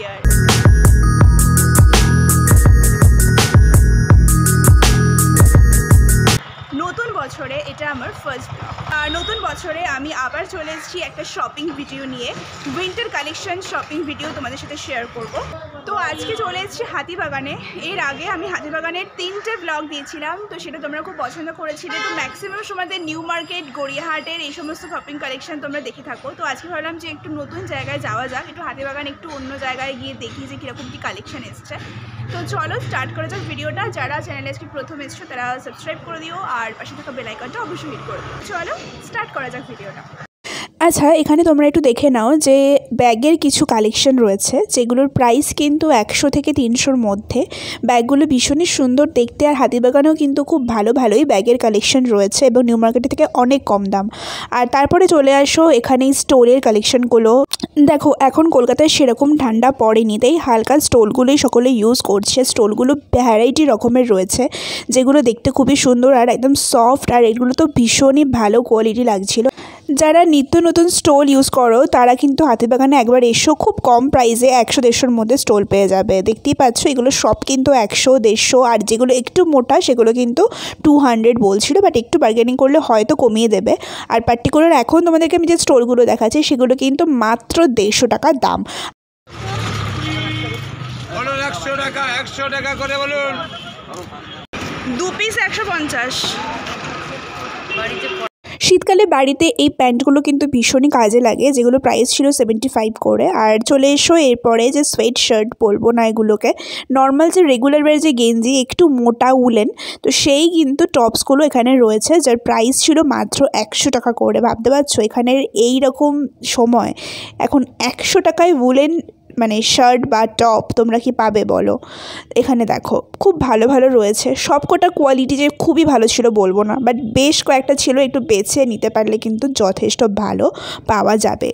ইয়ার। নতুন বছরে এটা আমার ফার্স্ট ব্লগ। আর নতুন বছরে আমি আবার চলে এসেছি একটা শপিং ভিডিও নিয়ে, উইন্টার কালেকশন শপিং ভিডিও তোমাদের সাথে শেয়ার করব। তো আজকে চলে এসেছি হাতিবাগানে। এর আগে আমি হাতিবাগানের 3টে ব্লগ দিয়েছিলাম, তো সেটা তোমরা খুব পছন্দ করেছিলে। তো ম্যাক্সিমাম সময়তে নিউ মার্কেট, গড়িয়াহাটের এই সমস্ত শপিং কালেকশন তোমরা দেখে থাকো। তো আজকে ভাবলাম যে একটু নতুন জায়গায় যাওয়া যাক, একটু হাতিবাগান একটু অন্য জায়গায় গিয়ে দেখি যে কীরকম কী কালেকশন এসছে। তো চলো স্টার্ট করা যাক ভিডিওটা। যারা চ্যানেলে আজকে প্রথম এসছো তারা সাবস্ক্রাইব করে দিও, আর পাশে থাকা বেল আইকনটা অবশ্যই হিট করে দিও। চলো স্টার্ট করা যাক ভিডিওটা। আচ্ছা, এখানে তোমরা একটু দেখে নাও যে ব্যাগের কিছু কালেকশন রয়েছে যেগুলোর প্রাইস কিন্তু 100 থেকে 300-র মধ্যে। ব্যাগগুলো ভীষণই সুন্দর দেখতে, আর হাতিবাগানেও কিন্তু খুব ভালোই ব্যাগের কালেকশন রয়েছে এবং নিউ মার্কেটের থেকে অনেক কম দাম। আর তারপরে চলে আসো এখানে স্টোলের কালেকশনগুলো। দেখো এখন কলকাতায় সেরকম ঠান্ডা পড়েনি, তাই হালকা স্টোলগুলোই সকলে ইউজ করছে। স্টোলগুলো ভ্যারাইটি রকমের রয়েছে যেগুলো দেখতে খুবই সুন্দর আর একদম সফট, আর এগুলো তো ভীষণই ভালো কোয়ালিটি লাগছিল। যারা নিত্য নতুন স্টোল ইউজ করো তারা কিন্তু হাতিবাগানে একবার এসো, খুব কম প্রাইসে 100-150-র মধ্যে স্টোল পেয়ে যাবে। দেখতেই পাচ্ছ এগুলো সব কিন্তু 100-150, আর যেগুলো একটু মোটা সেগুলো কিন্তু 200 বলছিল, বাট একটু বার্গেনিং করলে হয়তো কমিয়ে দেবে। আর পার্টিকুলার এখন তোমাদেরকে আমি যে স্টোলগুলো দেখাচ্ছি সেগুলো কিন্তু মাত্র 150 টাকা দাম। 100 টাকা করে বলুন। 2 পিস 150। শীতকালে বাড়িতে এই প্যান্টগুলো কিন্তু ভীষণই কাজে লাগে, যেগুলো প্রাইস ছিল 75 করে। আর চলে এসো এরপরে যে সোয়েট শার্ট, বলবো না এগুলোকে, নর্মাল যে রেগুলার ওয়্যার যে গেঞ্জি একটু মোটা উলেন, তো সেই কিন্তু টপসগুলো এখানে রয়েছে যার প্রাইস ছিল মাত্র 100 টাকা করে। ভাবতে পারছো এখানের এই রকম সময় এখন 100 টাকায় উলেন মানে শার্ট বা টপ তোমরা কি পাবে বলো? এখানে দেখো খুব ভালো রয়েছে, সবকটা কোয়ালিটি যে খুবই ভালো ছিল বলবো না, বাট বেশ কয়েকটা ছিল, একটু বেছে নিতে পারলে কিন্তু যথেষ্ট ভালো পাওয়া যাবে।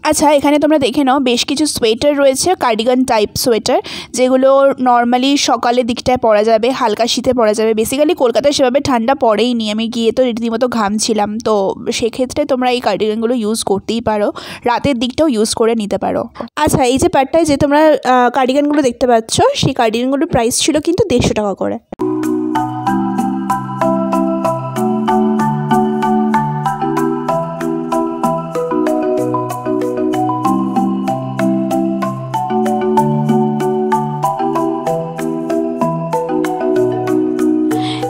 আচ্ছা, এখানে তোমরা দেখে নাও বেশ কিছু সোয়েটার রয়েছে, কার্ডিগান টাইপ সোয়েটার, যেগুলো নর্মালি সকালের দিকটায় পরা যাবে, হালকা শীতে পরা যাবে। বেসিক্যালি কলকাতায় সেভাবে ঠান্ডা পড়েইনি, আমি গিয়ে তো রীতিমতো ঘামছিলাম, তো সেক্ষেত্রে তোমরা এই কার্ডিগানগুলো ইউজ করতেই পারো, রাতের দিকটাও ইউজ করে নিতে পারো। আচ্ছা, এই যে পার্টটায় যে তোমরা কার্ডিগানগুলো দেখতে পাচ্ছ, সেই কার্ডিগানগুলোর প্রাইস ছিল কিন্তু 150 টাকা করে।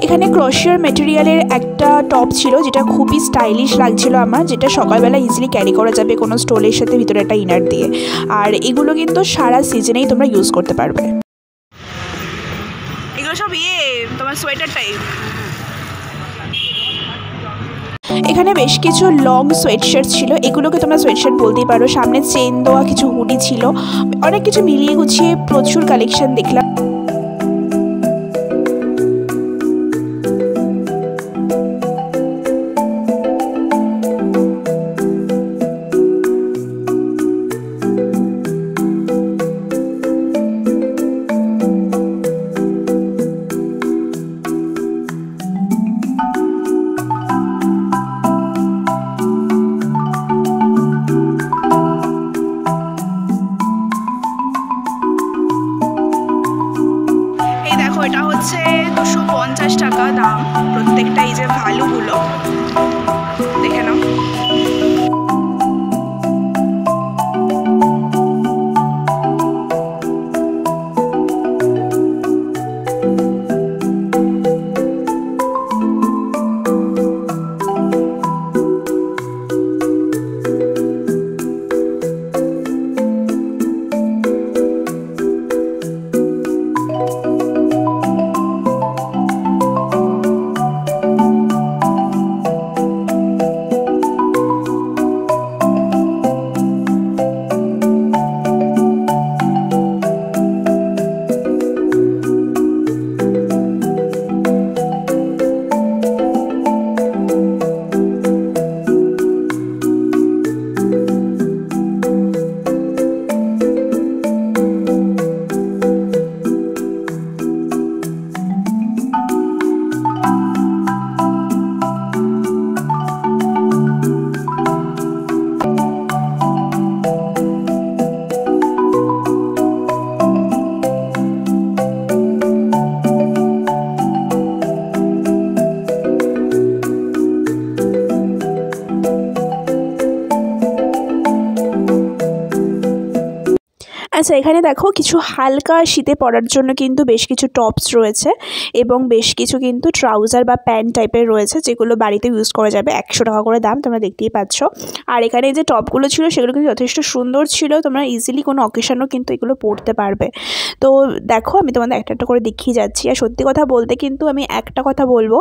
এখানে ক্রোশিয়ার মেটেরিয়ালের একটা টপ ছিল যেটা খুবই স্টাইলিশ লাগছিল আমার, যেটা সকালবেলা ইজিলি ক্যারি করা যাবে কোনো স্টোলের সাথে ভিতরে একটা ইনার দিয়ে। আর এগুলো কিন্তু সারা সিজনেই তোমরা ইউজ করতে পারবে। এগুলো সব তোমার সোয়েটার টাইপ। এখানে বেশ কিছু লং সোয়েটশার্ট ছিল, এগুলোকে তোমরা সোয়েটশার্ট বলতেই পারো। সামনে চেন দেওয়া কিছু হুডি ছিল, অনেক কিছু মিলিয়ে গুছিয়ে প্রচুর কালেকশন দেখলাম। এটা হচ্ছে 250 টাকা দাম প্রত্যেকটা। এই যে ভালুগুলো দেখে নাও। আচ্ছা, এখানে দেখো কিছু হালকা শীতে পরার জন্য কিন্তু বেশ কিছু টপস রয়েছে এবং বেশ কিছু কিন্তু ট্রাউজার বা প্যান্ট টাইপের রয়েছে, যেগুলো বাড়িতে ইউজ করা যাবে। 100 টাকা করে দাম, তোমরা দেখতেই পাচ্ছ। আর এখানে যে টপগুলো ছিল সেগুলো কিন্তু যথেষ্ট সুন্দর ছিল, তোমরা ইজিলি কোনো অকেশনও কিন্তু এগুলো পরতে পারবে। তো দেখো আমি তোমাদের একটা একটা করে দেখিয়ে যাচ্ছি। আর সত্যি কথা বলতে কিন্তু আমি একটা কথা বলবো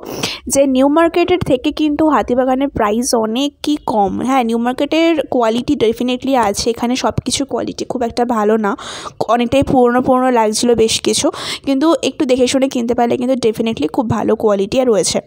যে নিউ মার্কেটের থেকে কিন্তু হাতিবাগানের প্রাইস অনেকই কম। হ্যাঁ, নিউ মার্কেটের কোয়ালিটি ডেফিনেটলি আছে, এখানে সব কিছু কোয়ালিটি খুব একটা ভালো না, অনেকটাই পুরনো লাগছিল বেশ কিছু, কিন্তু একটু দেখে শুনে কিনতে পারলে কিন্তু ডেফিনেটলি খুব ভালো কোয়ালিটি রয়েছে।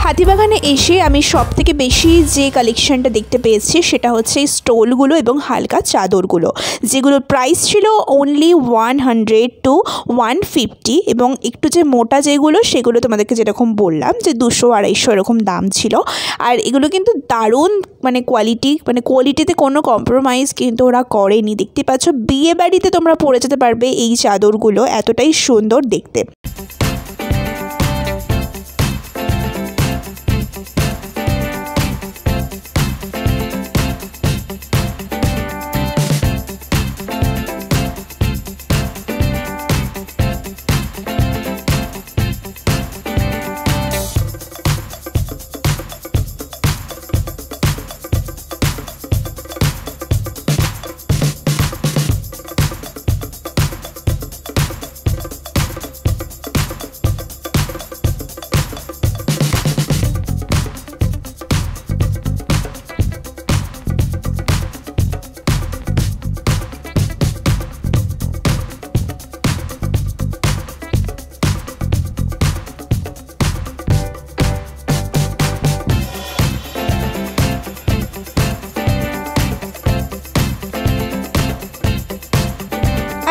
হাতিবাগানে এসে আমি সবথেকে বেশি যে কালেকশনটা দেখতে পেয়েছি সেটা হচ্ছে এই স্টোলগুলো এবং হালকা চাদরগুলো, যেগুলোর প্রাইস ছিল অনলি 100 to 150, এবং একটু যে মোটা যেগুলো সেগুলো তোমাদেরকে যেরকম বললাম যে 200-250 এরকম দাম ছিল। আর এগুলো কিন্তু দারুণ কোয়ালিটিতে কোনো কম্প্রোমাইজ কিন্তু ওরা করেনি। দেখতে পাচ্ছ, বিয়ে বাড়িতে তোমরা পরে যেতে পারবে এই চাদরগুলো, এতটাই সুন্দর দেখতে।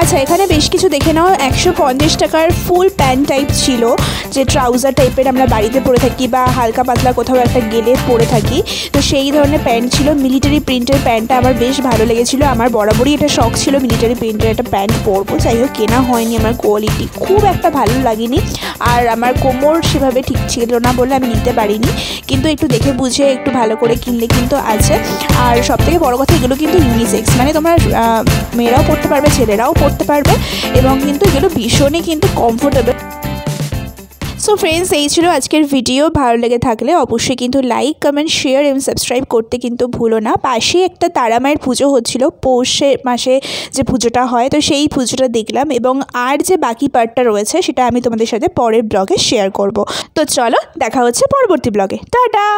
আচ্ছা, এখানে বেশ কিছু দেখে নাও। 150 টাকার ফুল প্যান্ট টাইপ ছিল, যে ট্রাউজার টাইপের আমরা বাড়িতে পরে থাকি বা হালকা পাতলা কোথাও একটা গেলে পরে থাকি, তো সেই ধরনের প্যান্ট ছিল। মিলিটারি প্রিন্টের প্যান্টটা আমার বেশ ভালো লেগেছিলো, আমার বরাবরই এটা শখ ছিল মিলিটারি প্রিন্টের একটা প্যান্ট পরবো। যাই হোক, কেনা হয়নি, আমার কোয়ালিটি খুব একটা ভালো লাগেনি, আর আমার কোমর সেভাবে ঠিক ছিল না বলে আমি নিতে পারিনি, কিন্তু একটু দেখে বুঝে একটু ভালো করে কিনলে কিন্তু আছে। আর সবথেকে বড় কথা, এগুলো কিন্তু ইউনিসেক্স, মানে তোমরা মেয়েরাও পরতে পারবে, ছেলেরাও পরতে পারবে, এবং কিন্তু এগুলো ভীষণই কিন্তু কমফোর্টেবল। সো ফ্রেন্ডস, এই ছিল আজকের ভিডিও। ভালো লেগে থাকলে অবশ্যই কিন্তু লাইক, কমেন্ট, শেয়ার এবং সাবস্ক্রাইব করতে কিন্তু ভুলো না। পাশে একটা তারা মায়ের পুজো হচ্ছিল, পৌষ মাসে যে পুজোটা হয়, তো সেই পুজোটা দেখলাম, এবং আর যে বাকি পার্টটা রয়েছে সেটা আমি তোমাদের সাথে পরের ব্লগে শেয়ার করব। তো চলো, দেখা হচ্ছে পরবর্তী ব্লগে। টাটা।